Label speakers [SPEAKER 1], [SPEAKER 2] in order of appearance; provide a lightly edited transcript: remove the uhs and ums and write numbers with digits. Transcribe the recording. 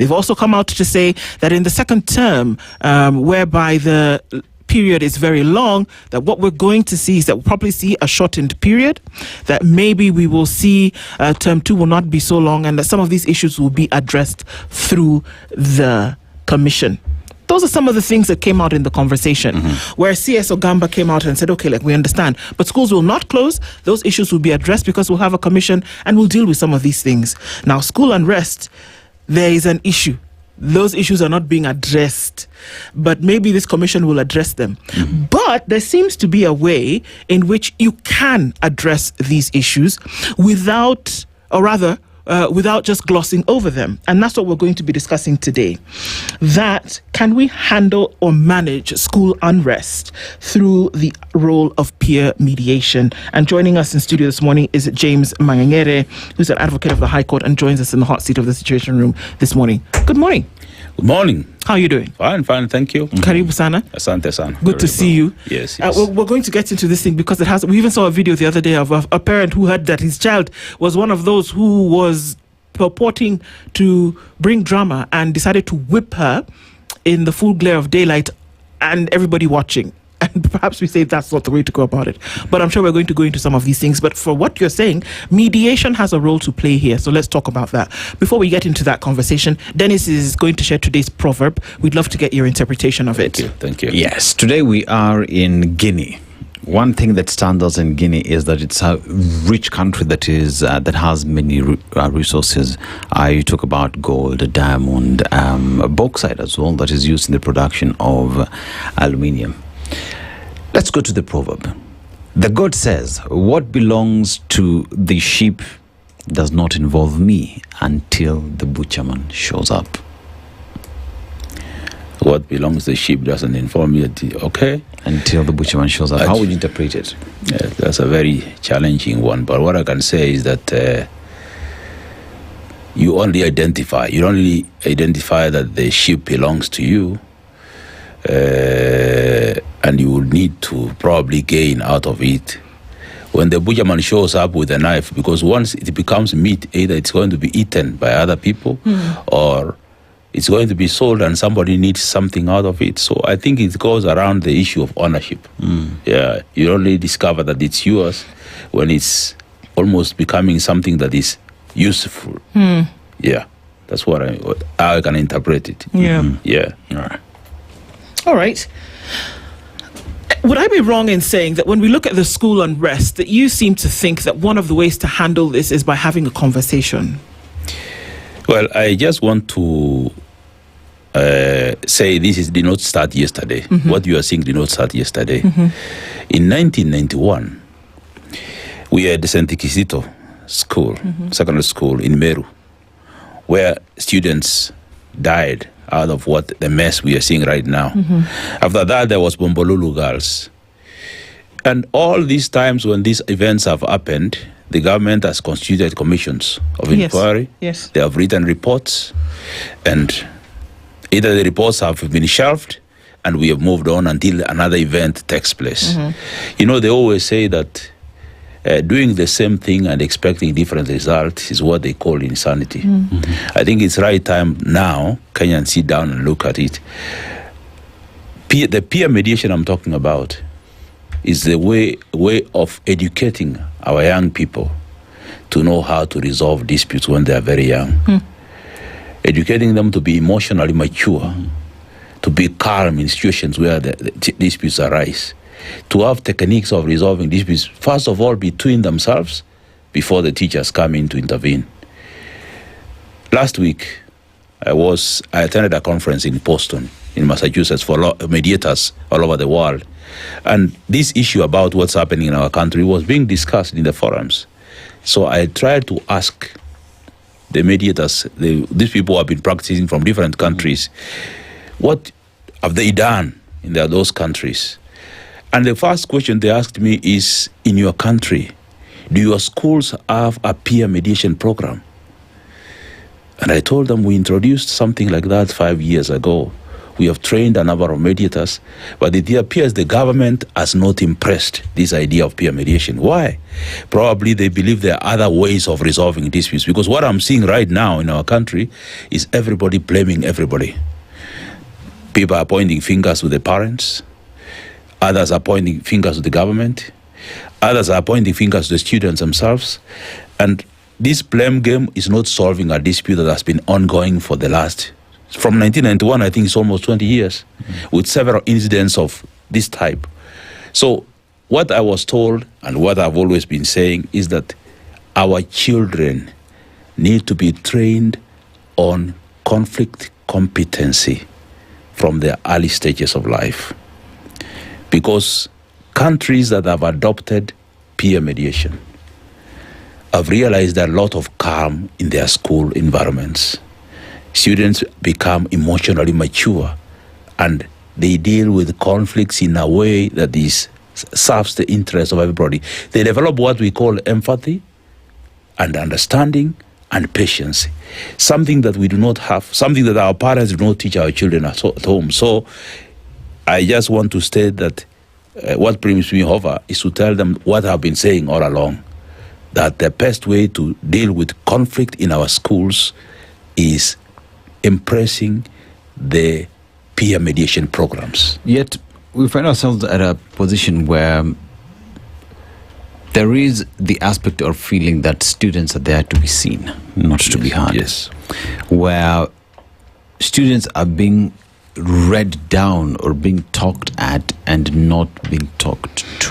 [SPEAKER 1] They've also come out to say that in the second term, whereby the period is very long, that what we're going to see is that we'll probably see a shortened period, that maybe we will see term 2 will not be so long, and that some of these issues will be addressed through the commission. Those are some of the things that came out in the conversation, where CS Ogamba came out and said, okay, like, we understand, but schools will not close. Those issues will be addressed because we'll have a commission and we'll deal with some of these things. Now, school unrest, there is an issue. Those issues are not being addressed, but maybe this commission will address them. But there seems to be a way in which you can address these issues without, or rather, without just glossing over them. And that's what we're going to be discussing today. That can we handle or manage school unrest through the role of peer mediation? And joining us in studio this morning is James Mang'erere, who's an advocate of the High Court and joins us in the hot seat of the Situation Room this morning. Good morning.
[SPEAKER 2] Good morning.
[SPEAKER 1] How are you doing?
[SPEAKER 2] Fine, thank you.
[SPEAKER 1] Karibu sana.
[SPEAKER 2] Asante sana.
[SPEAKER 1] Good to see you.
[SPEAKER 2] Yes.
[SPEAKER 1] We're going to get into this thing because it has. We even saw a video the other day of a parent who heard that his child was one of those who was purporting to bring drama and decided to whip her in the full glare of daylight and everybody watching. And perhaps we say that's not the way to go about it. But I'm sure we're going to go into some of these things. But for what you're saying, mediation has a role to play here. So let's talk about that. Before we get into that conversation, Dennis is going to share today's proverb. We'd love to get your interpretation of it.
[SPEAKER 2] Thank you.
[SPEAKER 3] Yes, today we are in Guinea. One thing that stands out in Guinea is that it's a rich country that is that has many resources. You talk about gold, diamond, bauxite as well, that is used in the production of aluminium. Let's go to the proverb. The God says, what belongs to the sheep does not involve me until the butcherman shows up.
[SPEAKER 2] What belongs to the sheep doesn't involve me. Okay.
[SPEAKER 3] Until the butcherman shows up. How would you interpret it?
[SPEAKER 2] Yeah, that's a very challenging one. But what I can say is that you only identify. You don't really identify that the sheep belongs to you. And you will need to probably gain out of it when the butcherman shows up with a knife, because once it becomes meat, either it's going to be eaten by other people or it's going to be sold and somebody needs something out of it. So I think it goes around the issue of ownership. Yeah, you only discover that it's yours when it's almost becoming something that is useful. Yeah, that's what I can interpret it. Yeah.
[SPEAKER 1] All right. Would I be wrong in saying that when we look at the school unrest, that you seem to think that one of the ways to handle this is by having a conversation?
[SPEAKER 2] Well, I just want to say did not start yesterday. What you are seeing did not start yesterday. In 1991, we had the St. Iquisito school, secondary school in Meru, where students died out of what the mess we are seeing right now. After that, there was Bombolulu girls. And all these times when these events have happened, the government has constituted commissions of inquiry.
[SPEAKER 1] Yes.
[SPEAKER 2] They have written reports, and either the reports have been shelved and we have moved on until another event takes place. You know, they always say that doing the same thing and expecting different results is what they call insanity. I think it's right time now Kenyans sit down and look at it. The peer mediation I'm talking about is the way of educating our young people to know how to resolve disputes when they are very young. Educating them to be emotionally mature, to be calm in situations where the disputes arise, to have techniques of resolving disputes, first of all, between themselves before the teachers come in to intervene. Last week, I attended a conference in Boston, in Massachusetts, for mediators all over the world. And this issue about what's happening in our country was being discussed in the forums. So I tried to ask the mediators, these people who have been practicing from different countries, what have they done in those countries? And the first question they asked me is, in your country, do your schools have a peer mediation program? And I told them we introduced something like that 5 years ago, We have trained a number of mediators, but it appears the government has not impressed this idea of peer mediation. Why? Probably they believe there are other ways of resolving disputes, because what I'm seeing right now in our country is everybody blaming everybody. People are pointing fingers to the parents, others are pointing fingers to the government, others are pointing fingers to the students themselves, and this blame game is not solving a dispute that has been ongoing for the last, from 1991, I think it's almost 20 years, with several incidents of this type. So what I was told and what I've always been saying is that our children need to be trained on conflict competency from the early stages of life. Because countries that have adopted peer mediation have realized that a lot of calm in their school environments. Students become emotionally mature and they deal with conflicts in a way that serves the interest of everybody. They develop what we call empathy and understanding and patience, something that we do not have, something that our parents do not teach our children at home. So I just want to state that what brings me over is to tell them what I've been saying all along, that the best way to deal with conflict in our schools is impressing the peer mediation programs.
[SPEAKER 3] Yet we find ourselves at a position where there is the aspect of feeling that students are there to be seen, not to be heard.
[SPEAKER 2] Yes.
[SPEAKER 3] Where students are being read down or being talked at and not being talked to.